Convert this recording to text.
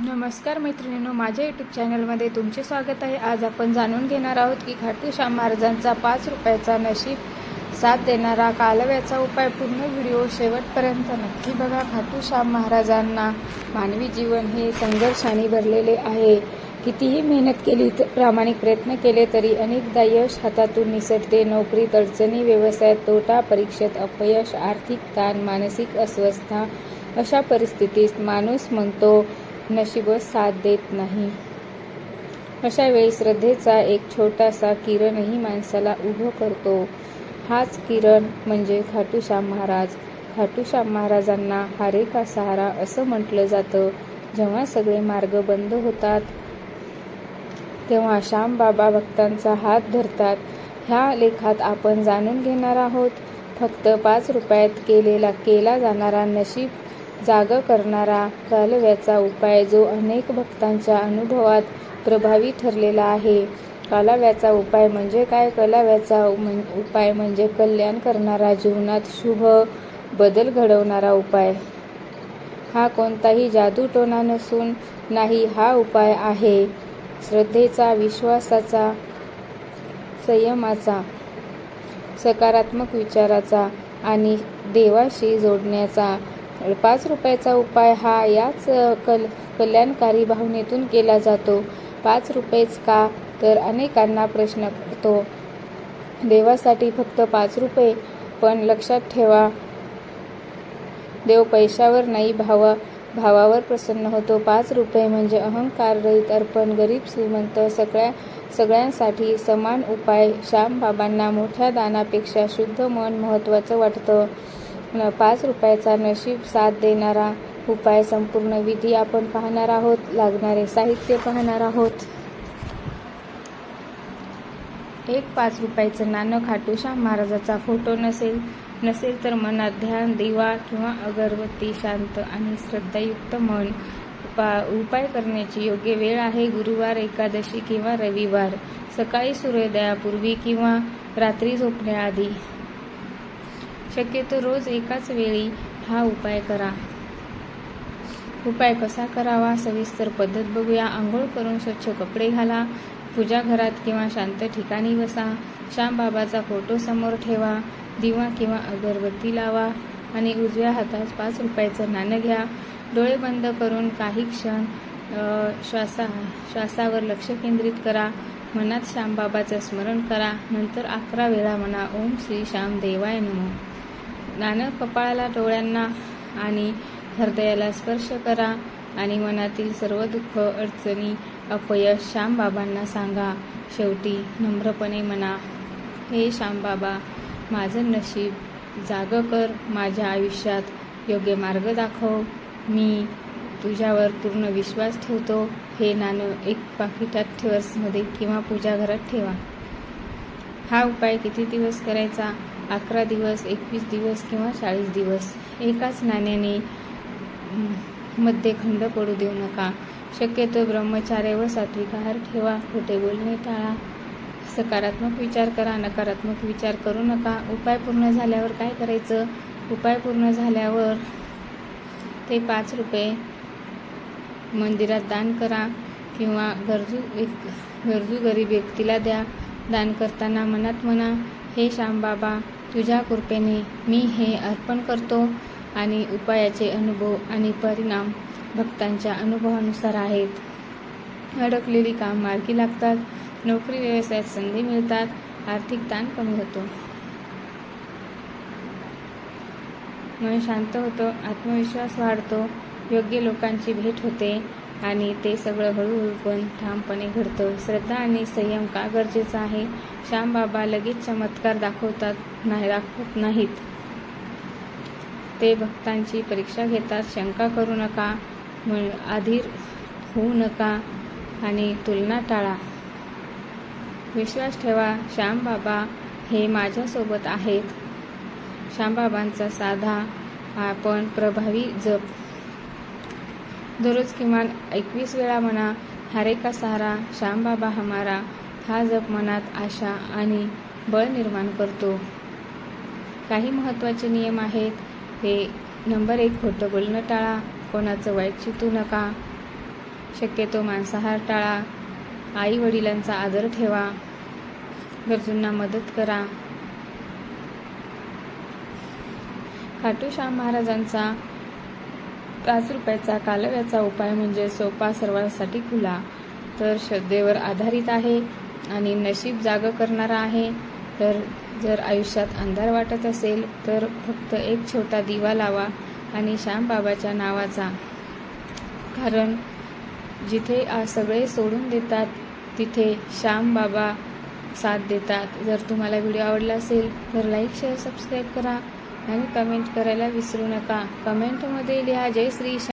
नमस्कार मैत्रिणींनो, माझ्या यूट्यूब चॅनलमध्ये तुमचे स्वागत आहे। आज आपण जाणून घेणार आहोत की खाटू श्याम महाराजांचा 5 रुपयाचा नशीब साथ देणारा कालव्याचा उपाय। पूर्ण व्हिडिओ शेवटपर्यंत नक्की बघा। खाटू श्याम महाराजांना मानवी जीवन हे संघर्षाने भरलेले आहे। कितीही मेहनत केली, प्रामाणिक प्रयत्न केले तरी अनेकदा यश हातातून निसटते। नोकरीत अडचणी, व्यवसायात तोटा, परीक्षेत अपयश, आर्थिक ताण, मानसिक अस्वस्थता, अशा परिस्थितीत माणूस म्हणतो नशीबच साथ देत नाही। अशा वेळी श्रद्धेचा एक छोटासा किरणही माणसाला उभं करतो। हाच किरण म्हणजे खाटू श्याम महाराज। खाटू श्याम महाराजांना हारे का सहारा असं म्हटलं जातं। जेव्हा सगळे मार्ग बंद होतात तेव्हा श्याम बाबा भक्तांचा हात धरतात। ह्या लेखात आपण जाणून घेणार आहोत फक्त 5 रुपयात केला जाणारा नशीब जागं करणारा कालव्याचा उपाय, जो अनेक भक्तांच्या अनुभवात प्रभावी ठरलेला आहे। कालव्याचा उपाय म्हणजे काय? कालव्याचा उपाय म्हणजे कल्याण करणारा, जीवनात शुभ बदल घडवणारा उपाय। हा कोणताही जादूटोणा नसून नाही, हा उपाय आहे श्रद्धेचा, विश्वासाचा, संयमाचा, सकारात्मक विचाराचा आणि देवाशी जोडण्याचा। 5 रुपयाचा उपाय हा याच कल्याणकारी भावनेतून केला जातो। 5 रुपयेच का, तर अनेकांना प्रश्न पडतो, देवासाठी फक्त 5 रुपये? पण लक्षात ठेवा, देव पैशावर नाही, भावावर प्रसन्न होतो। 5 रुपये म्हणजे अहंकार रहित अर्पण, गरीब श्रीमंत सगळ्यांसाठी समान उपाय। श्याम बाबांना मोठ्या दानापेक्षा शुद्ध मन महत्त्वाचं वाटतं। 5 रुपयाचा नशीब साथ देणारा उपाय, संपूर्ण विधी आपण पाहणार आहोत, लागणारे साहित्य पाहणार आहोत। एक 5 रुपयाचं नाणं। खाटू श्याम महाराजाचा फोटो नसेल तर मनात ध्यान, दिवा किंवा अगरबत्ती, शांत आणि श्रद्धायुक्त मन। उपाय करण्याची योग्य वेळ आहे गुरुवार, एकादशी किंवा रविवार, सकाळी सूर्योदयापूर्वी किंवा रात्री झोपण्याआधी। शक्यतो रोज एकाच वेळी हा उपाय करा। उपाय कसा करावा, सविस्तर पद्धत बघूया। आंघोळ करून स्वच्छ कपडे घाला, पूजा घरात किंवा शांत ठिकाणी बसा, श्याम बाबाचा फोटो समोर ठेवा, दिवा किंवा अगरबत्ती लावा आणि उजव्या हातात 5 रुपयाचं नाणं घ्या। डोळे बंद करून काही क्षण श्वासावर लक्ष केंद्रित करा। मनात श्याम बाबाचं स्मरण करा। नंतर 11 वेळा म्हणा, ओम श्री श्याम देवाय नमः। नाणं कपाळाला, डोळ्यांना आणि हृदयाला स्पर्श करा आणि मनातील सर्व दुःख, अडचणी, अपयश श्याम बाबांना सांगा। शेवटी नम्रपणे म्हणा, हे श्याम बाबा, माझं नशीब जागं कर, माझ्या आयुष्यात योग्य मार्ग दाखव, मी तुझ्यावर पूर्ण विश्वास ठेवतो। हे नाणं एक पाकिटात, पर्समध्ये किंवा पूजा घरात ठेवा। हा उपाय किती दिवस करायचा? 11 दिवस, 21 दिवस किंवा 40 दिवस। एकाच नाण्याने मध्ये खंड पडू देऊ नका। शक्यतो ब्रह्मचार्य व सात्विक आहार ठेवा। खोटे बोलणे टाळा। सकारात्मक विचार करा, नकारात्मक विचार करू नका। उपाय पूर्ण झाल्यावर काय करायचं? उपाय पूर्ण झाल्यावर ते 5 रुपये मंदिरात दान करा किंवा गरजू गरीब व्यक्तीला द्या। दान करताना मनात म्हणा, हे श्याम बाबा, तुझ्या कृपेने मी हे अर्पण करतो आणि उपायाचे अनुभव आणि परिणाम भक्तांच्या अनुभवानुसार आहेत। अडकलेली काम मार्गी लागतात, नोकरी व्यवसायात संधी मिळतात, आर्थिक ताण कमी होतो, मन शांत होतं, आत्मविश्वास वाढतो, योग्य लोकांची भेट होते आणि ते सगळं हळूहळू पण ठामपणे घडतं। श्रद्धा आणि संयम का गरजेचा आहे? श्याम बाबा लगेच चमत्कार दाखवत नाहीत, ते भक्तांची परीक्षा घेतात। शंका करू नका, अधीर होऊ नका आणि तुलना टाळा। विश्वास ठेवा, श्याम बाबा हे माझ्यासोबत आहेत। श्याम बाबांचा साधा पण प्रभावी जप दररोज किमान 21 वेळा म्हणा, हारे का सहारा, श्याम बाबा हमारा। हा जप मनात आशा आणि बळ निर्माण करतो। काही महत्त्वाचे नियम आहेत। हे नंबर 1, खोटं बोलणं टाळा, कोणाचं वाईट चिंतू नका, शक्यतो मांसाहार टाळा. आई वडिलांचा आदर ठेवा. गरजूंना मदत करा. खाटू श्याम महाराजांचा 5 रुपयाचा कालव्याचा उपाय म्हणजे सोपा, सर्वांसाठी खुला, तर श्रद्धेवर आधारित आहे आणि नशीब जागं करणारा आहे. तर जर आयुष्यात अंधार वाटत असेल तर फक्त एक छोटा दिवा लावा आणि श्यामबाबाच्या नावाचा, कारण जिथे सगळे सोडून देतात तिथे श्यामबाबा साथ देतात. जर तुम्हाला व्हिडिओ आवडला असेल तर लाईक, शेअर, सबस्क्राईब करा आणि कमेंट करायला विसरू नका. कमेंटमध्ये लिहा जय श्री श्याम.